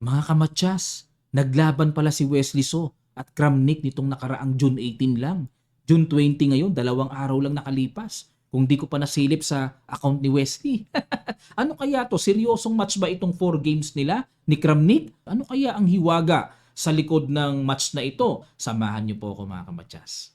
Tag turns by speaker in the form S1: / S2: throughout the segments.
S1: Mga kamatyas, naglaban pala si Wesley So at Kramnik nitong nakaraang June 18 lang. June 20 ngayon, 2 araw lang nakalipas. Kung di ko pa nasilip sa account ni Wesley. Ano kaya to? Seryosong match ba itong 4 games nila ni Kramnik? Ano kaya ang hiwaga sa likod ng match na ito? Samahan niyo po ako mga kamatyas.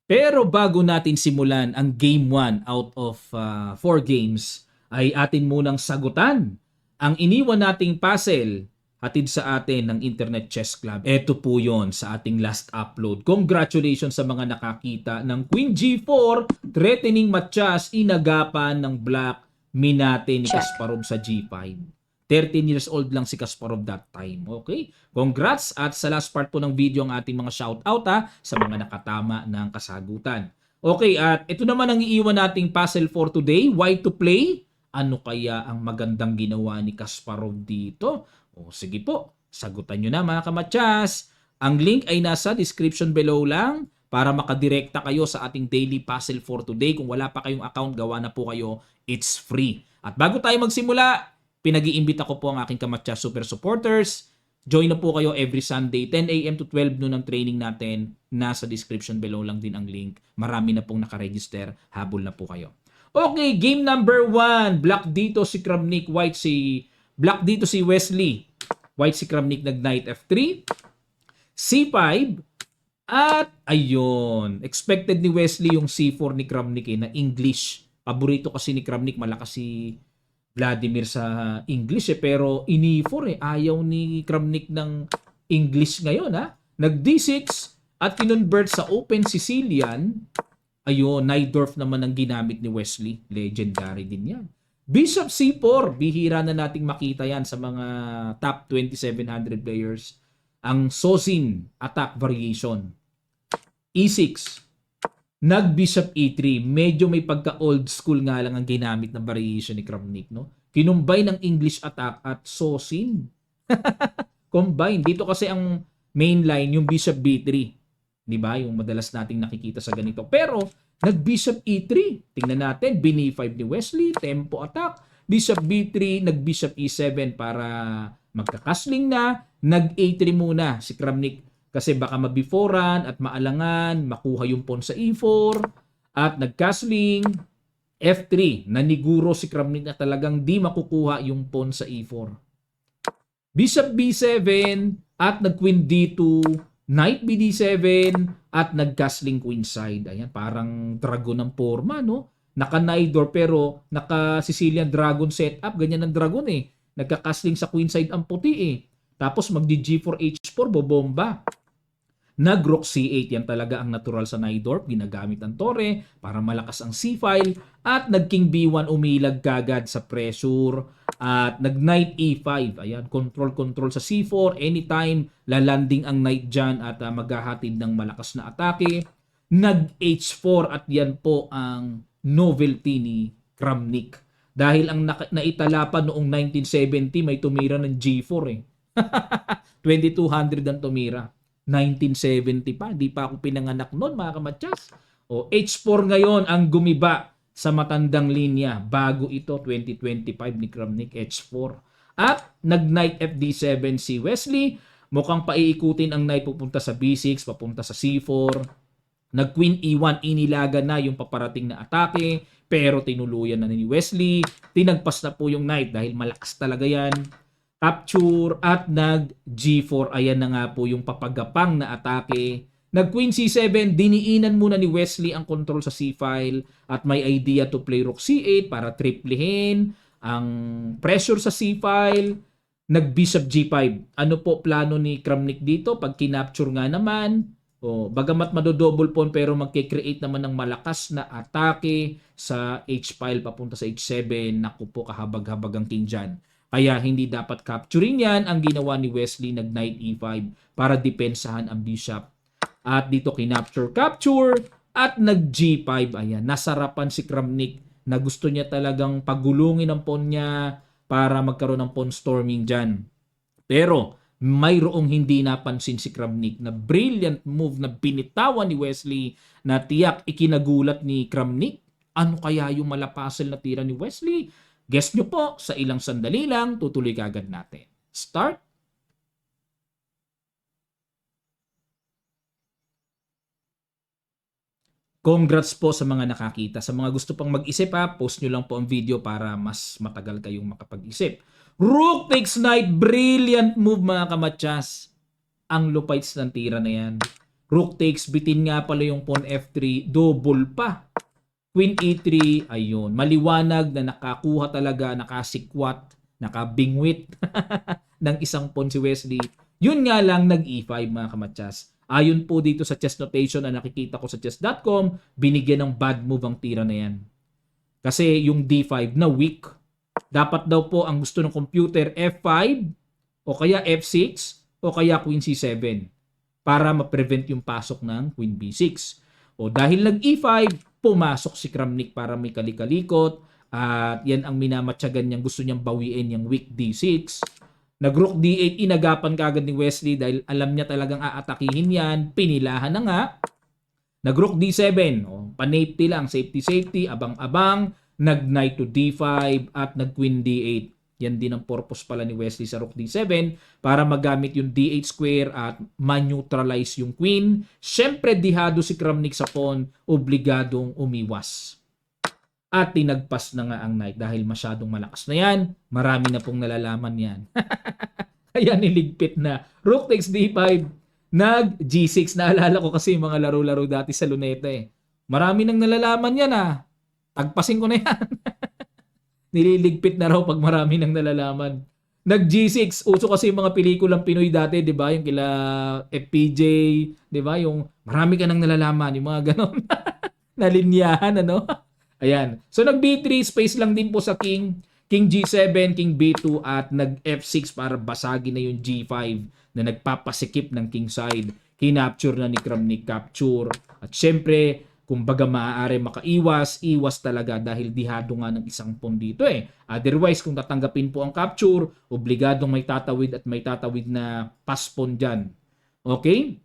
S1: Pero bago natin simulan ang Game 1 out of 4 games, ay atin munang sagutan ang iniwan nating puzzle hatid sa atin ng Internet Chess Club. Ito po yon sa ating last upload. Congratulations sa mga nakakita ng Queen G4, threatening matchas, inagapan ng Black, minate ni Kasparov sa G5. 13 years old lang si Kasparov that time. Okay? Congrats at sa last part po ng video ang ating mga shoutout sa mga nakatama ng kasagutan. Okay, at ito naman ang iiwan nating puzzle for today. Why to play? Ano kaya ang magandang ginawa ni Kasparov dito? O sige po, sagutan nyo na mga kamatyas. Ang link ay nasa description below lang para makadirekta kayo sa ating daily puzzle for today. Kung wala pa kayong account, gawa na po kayo. It's free. At bago tayo magsimula, pinag-iimbita ko po ang aking kamatyas super supporters. Join na po kayo every Sunday, 10 a.m. to 12 noon ang training natin. Nasa description below lang din ang link. Marami na pong nakaregister. Habol na po kayo. Okay, game number 1. Black dito si Kramnik, Black dito si Wesley. White si Kramnik nag-knight F3. C5. At ayun, expected ni Wesley yung C4 ni Kramnik na English. Paborito kasi ni Kramnik, malakas si Vladimir sa English pero ini-4 ayaw ni Kramnik ng English ngayon Nag-D6 at kinonvert sa Open Sicilian. Ayun, Najdorf naman ang ginamit ni Wesley. Legendary din yan. Bishop C4, bihira na nating makita yan sa mga top 2700 players. Ang Sosin attack variation. E6. Nag-Bishop E3. Medyo may pagka-old school nga lang ang ginamit na variation ni Kramnik. No? Kinumbay ng English attack at Sosin. Combine. Dito kasi ang main line, yung Bishop B3. Diba? Yung madalas nating nakikita sa ganito. Pero, nag-Bishop E3. Tingnan natin, B5 ni Wesley, tempo attack. Bishop B3, nag-Bishop E7 para magkakasling na. Nag-A3 muna si Kramnik kasi baka mabiforan at maalangan, makuha yung pawn sa E4. At nag-castling, F3. Naniguro si Kramnik na talagang di makukuha yung pawn sa E4. Bishop B7 at nag-Queen D2. Knight BD7 at nag-castling queenside. Ayan, parang dragon ng forma, no? Naka-Nidor pero naka-Sicilian dragon setup. Ganyan ang dragon Nagka-castling sa queenside ang puti Tapos mag-G4 H4, bobomba. Nag-Rook C8, yan talaga ang natural sa Nidor. Ginagamit ang Torre para malakas ang C-file. At nag-King B1, umilag kagad sa pressure. At nag-Knight E5. Ayan, control sa C4. Anytime, lalanding ang Knight dyan at maghahatid ng malakas na atake. Nag-H4 at yan po ang novelty ni Kramnik. Dahil ang naitala pa noong 1970, may tumira ng G4 2200 ang tumira. 1970 pa, di pa ako pinanganak noon mga kamatyas. O H4 ngayon ang gumiba sa matandang linya. Bago ito, 2025 ni Kramnik, H4. At nag-Knight FD7 si Wesley. Mukhang paiikutin ang Knight pupunta sa B6, papunta sa C4. Nag-Queen E1, inilaga na yung paparating na atake. Pero tinuluyan na ni Wesley. Tinagpas na po yung Knight dahil malakas talaga yan. Capture at nag-G4. Ayan na nga po yung papagapang na atake. Nag-Queen C7, diniinan muna ni Wesley ang control sa C-file at may idea to play Rook C8 para triplihin ang pressure sa C-file. Nag-Bishop G5. Ano po plano ni Kramnik dito? Pag kinapture nga naman, bagamat madodouble pawn pero magkikreate naman ng malakas na atake sa H-file papunta sa H7. Naku po, kahabag-habag ang king dyan. Kaya hindi dapat capturing yan. Ang ginawa ni Wesley, nag-Knight E5 para depensahan ang bishop. At dito kinapture-capture at nag-G5. Ayan, nasarapan si Kramnik na gusto niya talagang pagulungin ang pawn niya para magkaroon ng pawn storming dyan. Pero mayroong hindi napansin si Kramnik na brilliant move na binitawan ni Wesley na tiyak ikinagulat ni Kramnik. Ano kaya yung malapasel na tira ni Wesley? Guess nyo po, sa ilang sandali lang, tutuloy kagad natin. Start Congrats po sa mga nakakita. Sa mga gusto pang mag-isip ha, post nyo lang po ang video para mas matagal kayong makapag-isip. Rook takes knight. Brilliant move mga kamatsas. Ang lupites ng tira na yan. Rook takes, bitin nga pala yung pawn F3. Double pa. Queen E3, ayun. Maliwanag na nakakuha talaga, nakasikwat, nakabingwit ng isang pawn si Wesley. Yun nga lang nag-E5 mga kamatsas. Ayon po dito sa chess notation na nakikita ko sa chess.com, binigyan ng bad move ang tira na yan. Kasi yung D5 na weak. Dapat daw po ang gusto ng computer F5 o kaya F6 o kaya Queen C7 para ma-prevent yung pasok ng Queen B6. O dahil nag-E5, pumasok si Kramnik para may kalikalikot at yan ang minamatyagan niyang gusto niyang bawiin yung weak D6. Nag-rook D8, inagapan kagad ni Wesley dahil alam niya talagang aatakihin yan. Pinilahan na nga. Nag-rook D7, panapty lang, safety, abang-abang. Nag-knight to D5 at nag-queen D8. Yan din ang purpose pala ni Wesley sa rook D7 para magamit yung D8 square at ma-neutralize yung queen. Siyempre, dihado si Kramnik sa pawn, obligadong umiwas. At tinagpas na nga ang knight dahil masyadong malakas na yan. Marami na pong nalalaman yan. Kaya niligpit na. Rook takes D5, nag G6. Naalala ko kasi mga laro-laro dati sa Luneta eh. Marami nang nalalaman yan ah. Tagpasin ko na yan. Nililigpit na raw pag marami nang nalalaman. Nag G6, uso kasi yung mga pelikulang Pinoy dati, 'di ba? Yung kila FPJ, 'di ba? Yung marami ka nang nalalaman, yung mga ganon. Nalinyahan ano? Ayan. So nag B3 space lang din po sa king, king G7, king B2 at nag F6 para basagin na yung G5 na nagpapasikip ng king side. Kinapture na ni Kramnik, capture. At syempre, kung baga maaari makaiwas, iwas talaga dahil dihado nga ng isang pawn dito eh. Otherwise, kung tatanggapin po ang capture, obligadong may tatawid at may tatawid na pass pawn dyan. Okay?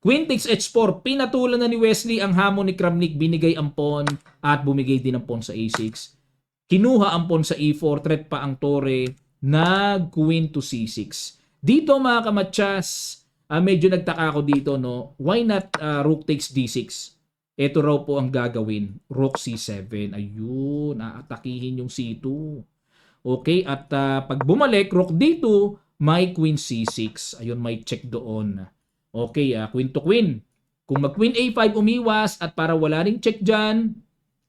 S1: Queen takes H4. Pinatulan na ni Wesley ang hamon ni Kramnik. Binigay ang pawn at bumigay din ang pawn sa A6. Kinuha ang pawn sa E4. Threat pa ang tore. Nag-queen to C6. Dito mga kamatsas, medyo nagtaka ako dito. No? Why not rook takes D6? Ito raw po ang gagawin. Rook C7. Ayun. Aatakihin yung C2. Okay. At pag bumalik, rook D2, may queen C6. Ayun, may check doon. Okay. Queen to queen. Kung mag queen A5 umiwas at para wala ring check dyan,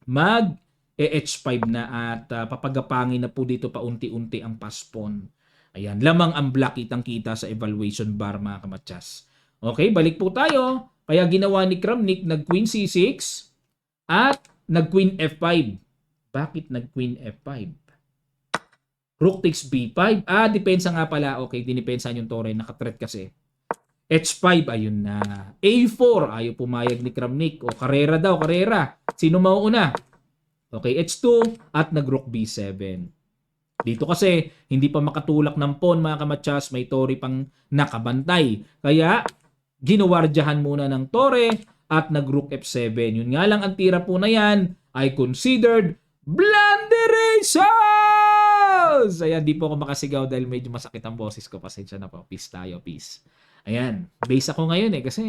S1: mag H5 na at papagapangin na po dito paunti-unti ang pass pawn. Ayan. Lamang ang black kitang-kita sa evaluation bar mga kamatsas. Okay. Balik po tayo. Kaya ginawa ni Kramnik, nag-queen C6 at nag-queen F5. Bakit nag-queen F5? Rook takes B5. Depensa nga pala. Okay, dinipensa yung tore. Nakatreat kasi. H5, ayun na. A4, ayaw pumayag ni Kramnik. O, karera daw, karera. Sino mauuna? Okay, H2 at nag-rook B7. Dito kasi, hindi pa makatulak ng pawn mga kamatsas. May tore pang nakabantay. Kaya, ginuwardyahan muna ng tore at nag-rook F7. Yun nga lang ang tira po na yan ay considered blunderations! Ayan, di po ako makasigaw dahil medyo masakit ang boses ko. Pasensya na po. Peace tayo, peace. Ayan, base ako ngayon kasi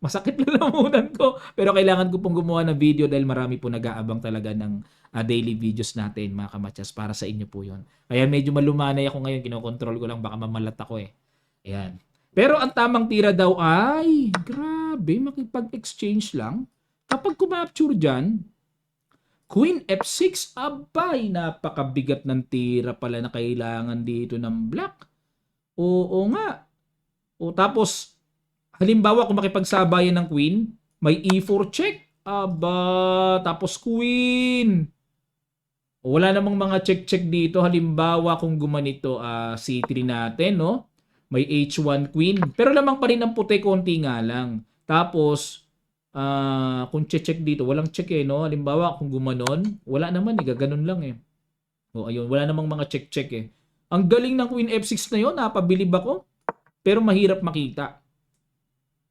S1: masakit na lamunan ko. Pero kailangan ko pong gumawa ng video dahil marami po nag-aabang talaga ng daily videos natin mga kamatsas para sa inyo po yun. Kaya medyo malumanay ako ngayon. Kinokontrol ko lang baka mamalat ako eh. Ayan. Pero ang tamang tira daw ay, grabe, makipag-exchange lang. Kapag kumapture dyan, Queen F6, abay, napakabigat ng tira pala na kailangan dito ng black. Oo nga. O tapos, halimbawa kung makipagsabayan ng queen, may E4 check. Aba, tapos queen. O, wala namang mga check-check dito. Halimbawa kung gumanito C3 natin, no? May H1 queen. Pero lamang pa rin ang puti, konti nga lang. Tapos, kung check dito, walang check eh, no? Halimbawa, kung gumanon, wala naman eh, gaganon lang eh. O, ayun, wala namang mga check eh. Ang galing ng Queen F6 na yun, napabilib ako. Pero mahirap makita.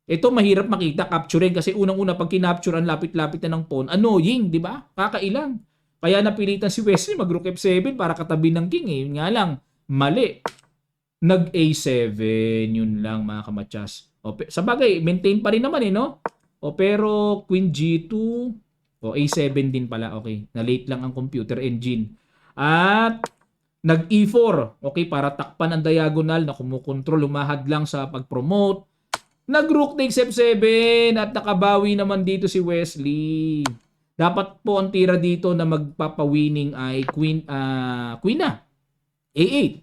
S1: Ito, mahirap makita, capturein. Kasi unang-una, pag kinapture, ang lapit-lapit na ng pawn, annoying, di ba? Kakailang. Kaya napilitan si Wesley mag-rook F7 para katabi ng king eh. Yun nga lang, mali. Nag A7, yun lang mga kamatsas. O, sa bagay, maintain pa rin naman eh, no? O pero Queen G2, o A7 din pala, okay. Na-late lang ang computer engine. At nag-E4, okay, para takpan ang diagonal na kumukontrol, lumahad lang sa pag-promote. Nag-Rook takes F7 at nakabawi naman dito si Wesley. Dapat po ang tira dito na magpapawinning ay Queen na. A8.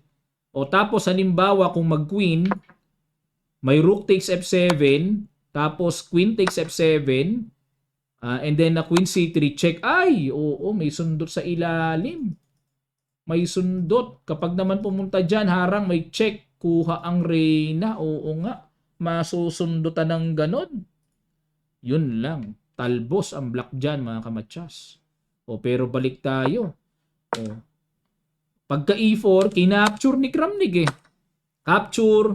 S1: O tapos halimbawa kung mag-Queen, may Rook takes F7, tapos Queen takes F7, and then na Queen C3 check. Ay, oo, may sundot sa ilalim. May sundot. Kapag naman pumunta dyan, harang, may check. Kuha ang reyna. Oo nga. Masusundutan ng ganon. Yun lang. Talbos ang black dyan, mga kamatsas. O, pero balik tayo. O, pagka E4, kinapture ni Kramnik eh. Capture.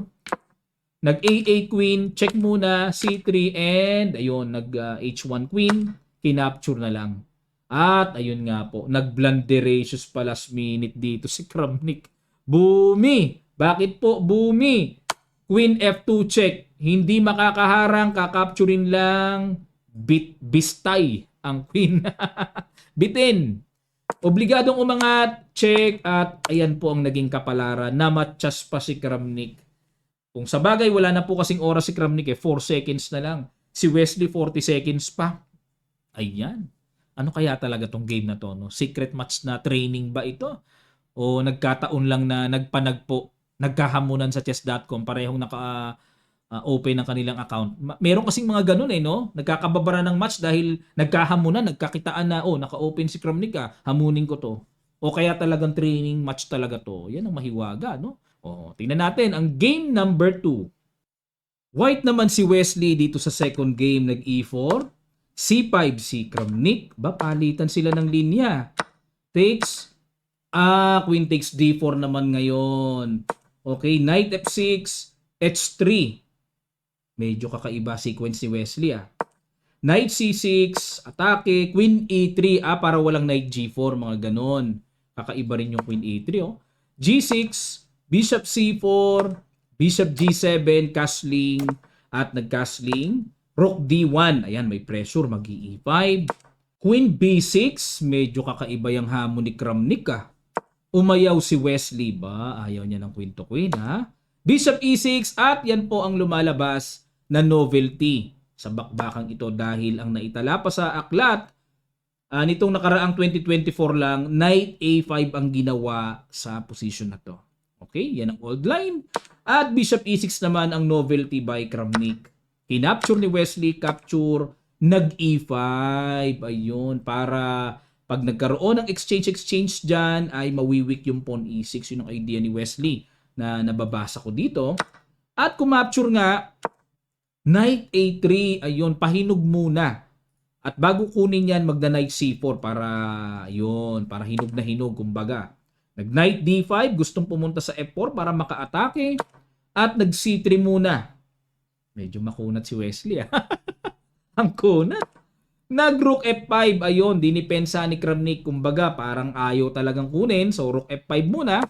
S1: Nag-A8 queen. Check muna. C3 and ayun, nag-H1 queen. Kinapture na lang. At ayun nga po, nag-blunderacious pa last minute dito si Kramnik. Bumi! Bakit po bumi? Queen F2 check. Hindi makakaharang, kakapturin lang. Bistay ang queen. Bitin. Obligadong umangat, check, at ayan po ang naging kapalaran. Namatchas pa si Kramnik. Kung sa bagay, wala na po kasing oras si Kramnik eh. 4 seconds na lang. Si Wesley, 40 seconds pa. Ayan. Ano kaya talaga tong game na to? No? Secret match na training ba ito? O nagkataon lang na nagpanagpo, nagkahamunan sa chess.com, parehong naka-open ng kanilang account. Meron kasing mga ganun eh, no? Nagkakababara ng match dahil nagkahamunan, nagkakitaan na, oh, naka-open si Kramnik hamunin ko to. O kaya talagang training match talaga to. Yan ang mahiwaga, no? O, tingnan natin ang game number 2. White naman si Wesley dito sa second game, nag-E4. C5 si Kramnik. Ba, palitan sila ng linya. Takes. Queen takes D4 naman ngayon. Okay, Knight F6, H3. Medyo kakaiba sequence ni Wesley Knight C6, atake, Queen E3. Para walang Knight G4, mga ganon. Kakaiba rin yung Queen E3, oh. G6, Bishop C4, Bishop G7, castling, at nag-castling. Rook D1, ayan, may pressure, mag-E5. Queen B6, medyo kakaiba yung hamon ni Kramnik Umayaw si Wesley ba? Ayaw niya ng queen to queen Bishop E6 at yan po ang lumalabas na novelty sa bakbakang ito dahil ang naitala pa sa aklat nitong nakaraang 2024 lang, Knight A5 ang ginawa sa position na to. Okay, yan ang old line. At Bishop E6 naman ang novelty by Kramnik. Kinapture ni Wesley, capture, nag-E5. Ayun, para pag nagkaroon ng exchange dyan, ay mawiwik yung pawn E6. Yun ang idea ni Wesley na nababasa ko dito. At kumapture nga, Knight A3, ayun, pahinog muna. At bago kunin yan, magda-Knight C4 para, ayun, para hinog na hinog, kumbaga. Nag-Knight D5, gustong pumunta sa F4 para maka-atake. At nag-C3 muna. Medyo makunat si Wesley Ang kunat. Nag-Rook F5, ayun, dinipensa ni Kramnik, kumbaga parang ayaw talagang kunin, so Rook F5 muna.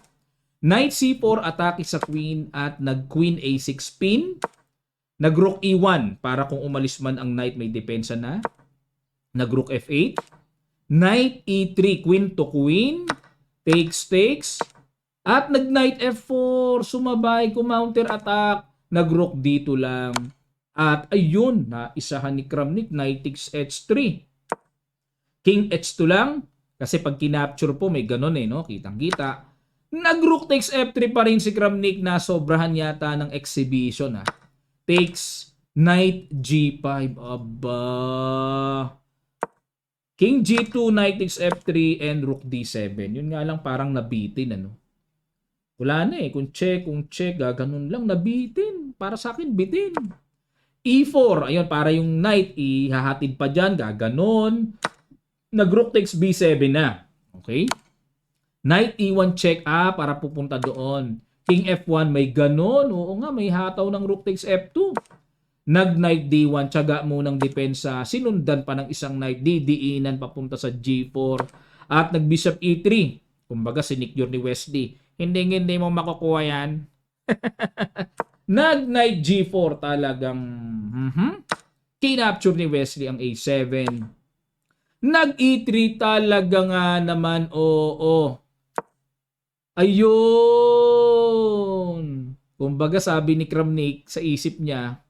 S1: Knight C4, atake sa Queen, at nag-Queen A6 pin. Nag-Rook E1, para kung umalis man ang Knight, may depensa na. Nag-Rook F8. Knight E3, Queen to Queen. Takes. At nag-Knight F4, sumabay, kumounter attack. Nag-Rook dito lang. At ayun, naisahan ni Kramnik, Knight takes H3. King H2 lang. Kasi pag kinapture po, may ganun no? Kitang-kita. Nag-Rook takes F3 pa rin si Kramnik na sobrahan yata ng exhibition Takes Knight G5. Aba. King G2, Knight takes F3, and Rook D7. Yun nga lang parang nabitin Wala na Kung check, gaganon lang, nabitin. Para sa akin, bitin. E4, ayun, para yung knight, ihahatid pa dyan, gaganon. Nag-Rook takes B7 na. Okay? Knight E1 check, para pupunta doon. King F1, may ganon. Oo nga, may hataw ng Rook takes F2. Nag-Knight D1, tiyaga munang depensa. Sinundan pa ng isang knight, didiinan papunta sa G4. At nag-Bishop E3. Kumbaga, sinicure ni Wesley. Hindi mo makukuha yan. Nag-Knight G4 talagang Kinapture ni Wesley ang A7. Nag-E3 talaga nga naman, oo. Ayun. Kumbaga sabi ni Kramnik sa isip niya,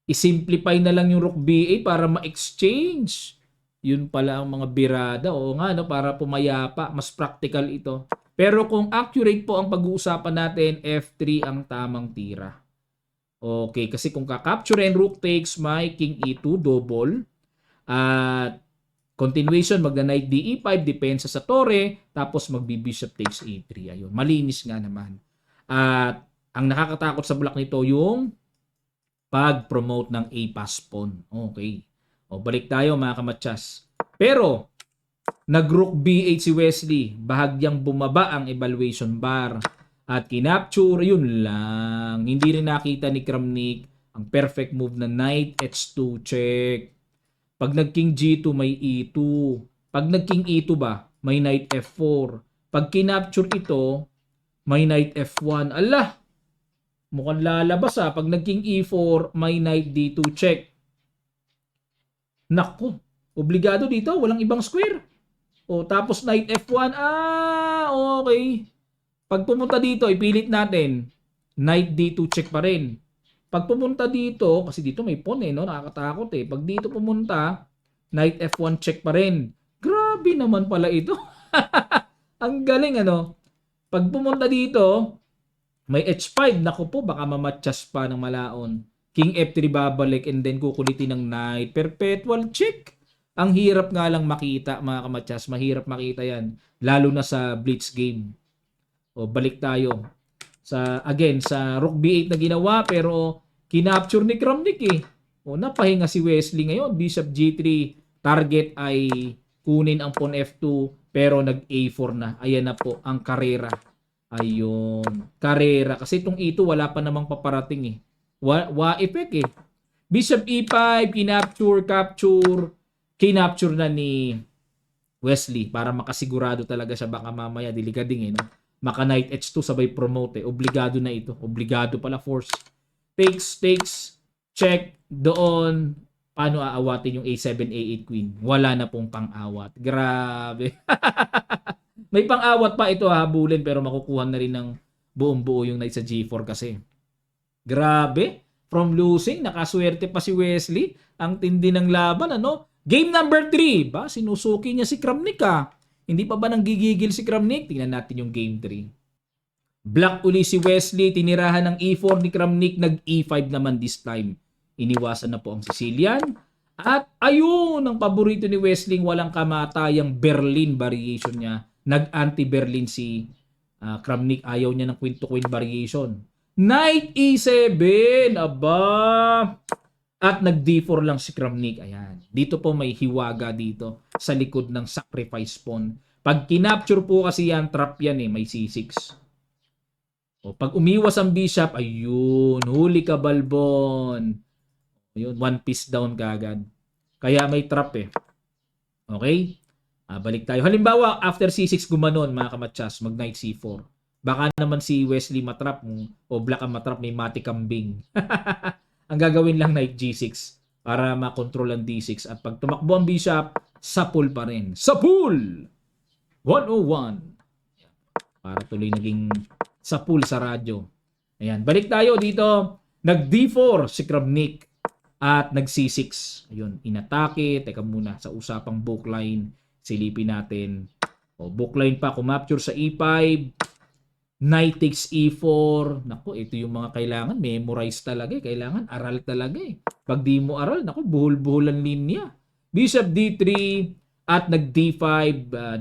S1: i-simplify na lang yung Rook B8 para ma-exchange. Yun pala ang mga birada. Oo nga, no, para pumayapa. Mas practical ito. Pero kung accurate po ang pag-uusapan natin, F3 ang tamang tira. Okay, kasi kung kakapture and Rook takes my King E2, double. At continuation, magna-Knight D5, depensa sa Torre, tapos magbi-Bishop takes A3. Ayun, malinis nga naman. At ang nakakatakot sa block nito yung pag-promote ng A-pass pawn. Okay. O, balik tayo mga kamatsas. Pero, nag-Rook B8 si Wesley. Bahagyang bumaba ang evaluation bar. At kinapture, yun lang. Hindi rin nakita ni Kramnik ang perfect move na Knight H2 check. Pag nag-King G2, may E2. Pag nag-King E2 ba, may Knight F4. Pag kinapture ito, may Knight F1. Allah! Mukhang lalabas ha. Pag nag-King E4, may Knight D2 check. Naku! Obligado dito. Walang ibang square. O, tapos Knight F1. Okay. Pag pumunta dito, ipilit natin. Knight D2 check pa rin. Pag pumunta dito, kasi dito may pawn no? Nakakatakot eh. Pag dito pumunta, Knight F1 check pa rin. Grabe naman pala ito. Ang galing ano. Pag pumunta dito, may H5. Naku po, baka mamatchas pa ng malaon. King F3 babalik and then kukulitin ng Knight. Perpetual check. Ang hirap nga lang makita mga kamatsas. Mahirap makita yan. Lalo na sa blitz game. O, balik tayo. Sa Rook B8 na ginawa pero kinapture ni Kramnik eh. O, napahinga si Wesley ngayon. Bishop G3. Target ay kunin ang pawn F2 pero nag-A4 na. Ayan na po ang karera. Ayun. Karera. Kasi itong E2 wala pa namang paparating eh. Wa effect eh. Bishop E5, kinapture, capture. Kinapture na ni Wesley para makasigurado talaga siya baka mamaya diligading eh. No? Maka Knight H2 sabay promote eh. Obligado na ito. Obligado pala force. Takes, check, doon. Paano aawatin yung A7, A8 queen? Wala na pong pang-awat. Grabe. May pang-awat pa ito habulin pero makukuha na rin ng buong-buo yung Knight sa G4 kasi. Grabe. From losing, nakaswerte pa si Wesley. Ang tindi ng laban, ano? Game number 3. Ba, sinusuki niya si Kramnik ah. Hindi pa ba nanggigigil si Kramnik? Tingnan natin yung game 3. Black uli si Wesley. Tinirahan ng E4 ni Kramnik. Nag-E5 naman this time. Iniwasan na po ang Sicilian. At ayun, ang paborito ni Wesley, walang kamatayang Berlin variation niya. Nag-anti-Berlin si Kramnik. Ayaw niya ng queen to queen variation. Knight E7. Aba. At nag-D4 lang si Kramnik. Ayan. Dito po may hiwaga dito sa likod ng sacrifice pawn. Pag kinapture po kasi yan, trap yan eh. May C6. O, pag umiwas ang bishop, ayun. Huli ka, Balbon. Ayun, one piece down kagad. Kaya may trap eh. Okay? Balik tayo. Halimbawa, after C6 gumanon, mga kamatsas, mag Knight C4. Baka naman si Wesley matrap o Black ang matrap, may mati kambing. Ang gagawin lang Knight G6 para makontrol ang D6 at pag tumakbo ang bishop, sapul pa rin. Sapul! 101. Para tuloy naging sapul sa radyo. Ayan, balik tayo dito. Nag D4 si Kramnik at nag C6. Ayun, inatake. Teka muna, sa usapang bookline, silipin natin. O, bookline pa, kumapture sa E5. Knight takes E4. Naku, ito yung mga kailangan. Memorize talaga eh. Kailangan aral talaga eh. Pag di mo aral, naku, buhol-buholan linya. Bishop D3 at nag D5.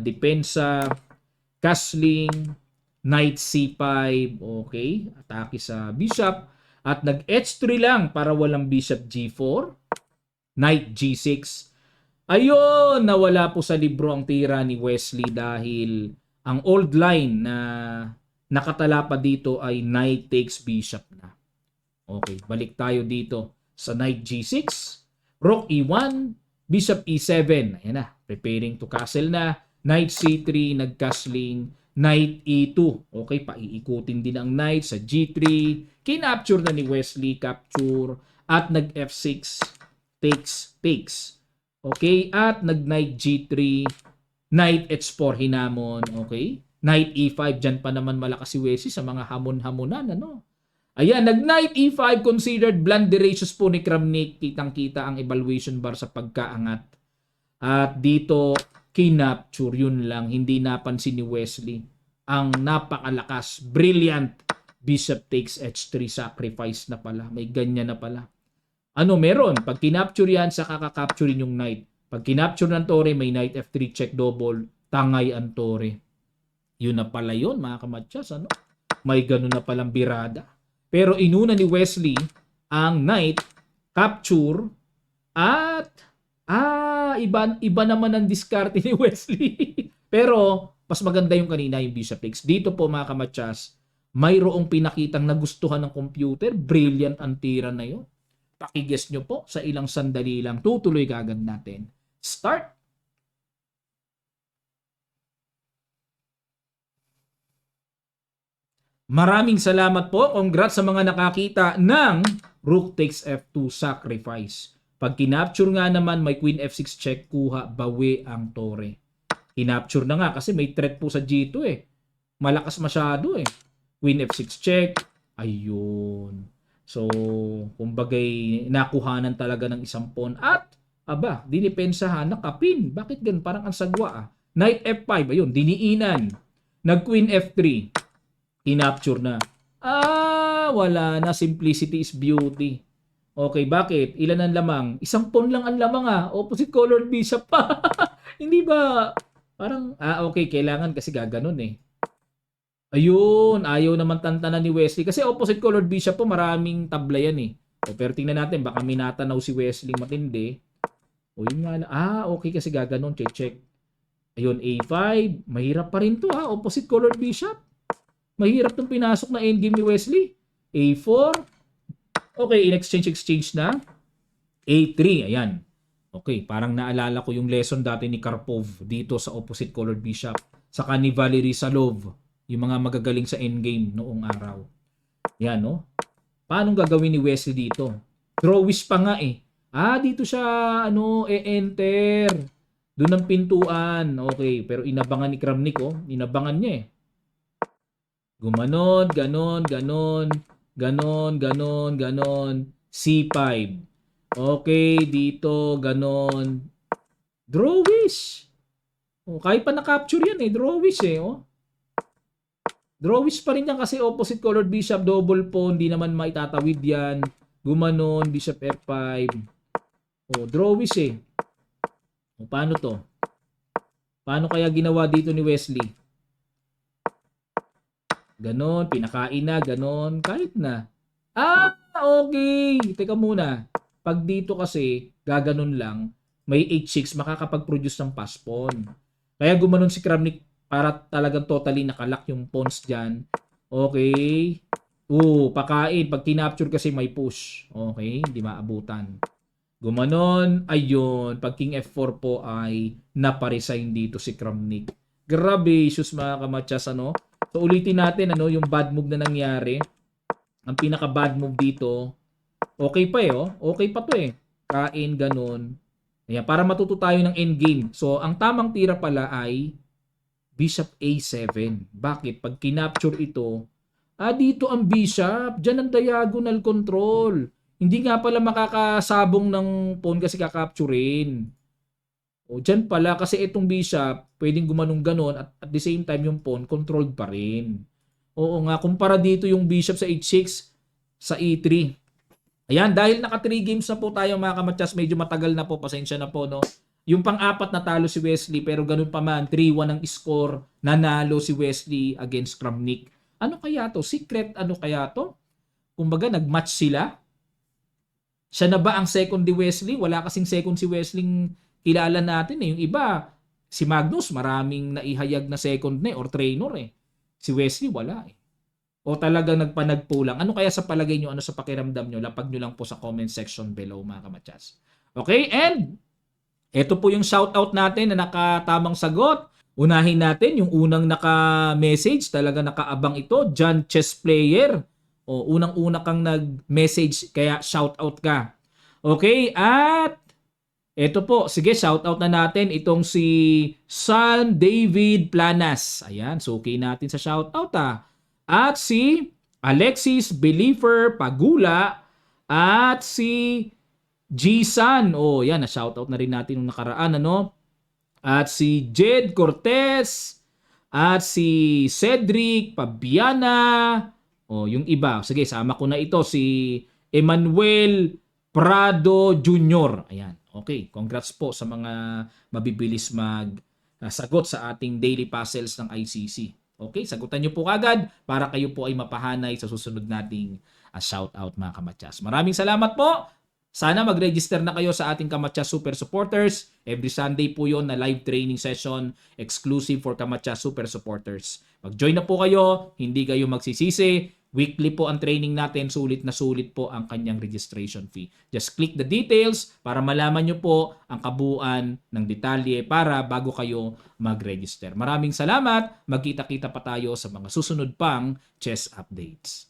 S1: Depensa. Castling. Knight C5. Okay. Atake sa bishop. At nag H3 lang para walang bishop G4. Knight G6. Ayun, nawala po sa libro ang tira ni Wesley dahil ang old line na nakatala pa dito ay Knight takes bishop na. Okay, balik tayo dito sa Knight G6. Rook E1, Bishop E7. Ayan na, preparing to castle na. Knight C3, nag-castling. Knight E2. Okay, paiikutin din ang Knight sa G3. Kinapture na ni Wesley, capture. At nag-F6. takes. Okay, at nag-knight G3, knight H4 hinamon, okay? Knight E5, dyan pa naman malakas si Wesley sa mga hamon-hamonan, ano? Ayan, nag-knight E5, considered blunderacious po ni Kramnik. Kitang-kita ang evaluation bar sa pagkaangat. At dito, kinapture, yun lang. Hindi napansin ni Wesley ang napakalakas, brilliant bishop takes H3, sacrifice na pala. May ganyan na pala. Ano meron? Pag kinapture yan, saka kakapturein yung knight. Pag kinapture ng tore, may knight F3 check double, tangay ang tore. Yun na pala yun, mga kamatsas. Ano? May ganun na palang birada. Pero inuna ni Wesley ang knight, capture, at iba naman ang diskarte ni Wesley. Pero mas maganda yung kanina, yung bishop takes. Dito po mga kamatsas, mayroong pinakitang nagustuhan ng computer. Brilliant ang tira na yun. Pakiguess nyo po sa ilang sandali lang. Tutuloy kagad natin. Start! Maraming salamat po. Congrats sa mga nakakita ng Rook takes F2 sacrifice. Pag kinapture nga naman, may Queen F6 check, kuha, bawi ang tore. Kinapture na nga kasi may threat po sa G2 eh. Malakas masyado eh. Queen F6 check. Ayun. So, kumbagay, nakuhanan talaga ng isang pawn. At, dinipensahan, nakapin. Bakit ganun? Parang ang sagwa ah. Knight F5, ayun, diniinan. Nag-Queen F3. Kinapture na. Wala na. Simplicity is beauty. Okay, bakit? Ilan ang lamang? Isang pawn lang ang lamang ah. Opposite colored bishop pa. Hindi ba? Parang, okay, kailangan kasi gaganon eh. Ayun, ayaw naman tantanan ni Wesley. Kasi opposite colored bishop po, maraming tabla yan eh. Pero tingnan natin, baka may natanaw si Wesley matindi. O yun nga, okay kasi gaganon, check. Ayun, A5, mahirap pa rin to ha, opposite colored bishop. Mahirap tong pinasok na endgame ni Wesley. A4. Okay, in exchange na. A3, ayan. Okay, parang naalala ko yung lesson dati ni Karpov dito sa opposite colored bishop. Saka ni Valery Salov, yung mga magagaling sa endgame noong araw. Yan, no? Paano gagawin ni Wesley dito? Drawish pa nga eh. Dito siya, enter. Doon ang pintuan. Okay, pero inabangan ni Kramnik, oh. Inabangan niya eh. Gumanon, ganon. C5. Okay, dito, ganon. Drawish. Kahit pa na-capture yan eh. Drawish eh, oh. Drawish pa rin yan kasi opposite colored bishop, double pawn. Di naman maitatawid yan. Gumanon, bishop F5. Drawish eh. Paano to? Paano kaya ginawa dito ni Wesley? Ganon, pinakain na, ganon, kahit na. Okay. Teka muna. Pag dito kasi, gaganon lang, may H6, makakapag-produce ng pass pawn. Kaya gumanon si Kramnik para talagang totally nakalak yung pawns dyan. Okay. Pakain. Pag kinapture kasi may push. Okay, hindi maabutan. Gumanon, ayun. Pag King F4 po ay naparesign dito si Kramnik. Grabe, issues mga kamatsas, ano? So ulitin natin yung bad move na nangyari. Ang pinaka bad move dito, okay pa eh, oh. Okay pa to eh. Kain ganun. Ayan, para matuto tayo ng endgame. So ang tamang tira pala ay bishop A7. Bakit? Pag kinapture ito, dito ang bishop, diyan ang diagonal control. Hindi nga pala makakasabong ng pawn kasi kakapturein. Diyan pala kasi itong bishop pwedeng gumanong ganon at the same time yung pawn controlled pa rin. Oo nga, kumpara dito yung bishop sa H6 sa E3. Ayan, dahil naka 3 games na po tayo mga kamatsas, medyo matagal na po, pasensya na po, no. Yung pang-apat na talo si Wesley pero ganun pa man, 3-1 ang score, nanalo si Wesley against Kramnik. Ano kaya to? Secret ano kaya to? Kumbaga nag-match sila. Siya na ba ang second ni Wesley? Wala kasing second si Wesley kilala natin eh. Yung iba, si Magnus, maraming naihayag na second na or trainer eh. Si Wesley, wala eh. O talagang nagpanagpo lang. Ano kaya sa palagay nyo? Ano sa pakiramdam nyo? Lapag nyo lang po sa comment section below mga kamatsas. Okay, and ito po yung shoutout natin na nakatamang sagot. Unahin natin yung unang naka-message. Talaga nakaabang ito. John Chess Player. Unang-una kang nag-message kaya shoutout ka. Okay, at ito po, sige, shoutout na natin itong si San David Planas. Ayan, so okay natin sa shoutout ah. At si Alexis Believer Pagula at si G-San. Oh, yan, na-shoutout na rin natin nung nakaraan, ano? At si Jed Cortez at si Cedric Pabiana. Oh, yung iba. Sige, sama ko na ito si Emmanuel Prado Jr. Ayan. Okay, congrats po sa mga mabibilis sagot sa ating daily puzzles ng ICC. Okay, sagutan niyo po kagad para kayo po ay mapahanay sa susunod nating shoutout mga kamatyas. Maraming salamat po. Sana mag-register na kayo sa ating Kamatsyas Super Supporters. Every Sunday po yon na live training session exclusive for Kamatsyas Super Supporters. Mag-join na po kayo, hindi kayo magsisisi. Weekly po ang training natin, sulit na sulit po ang kanyang registration fee. Just click the details para malaman nyo po ang kabuuan ng detalye para bago kayo mag-register. Maraming salamat, magkita-kita pa tayo sa mga susunod pang chess updates.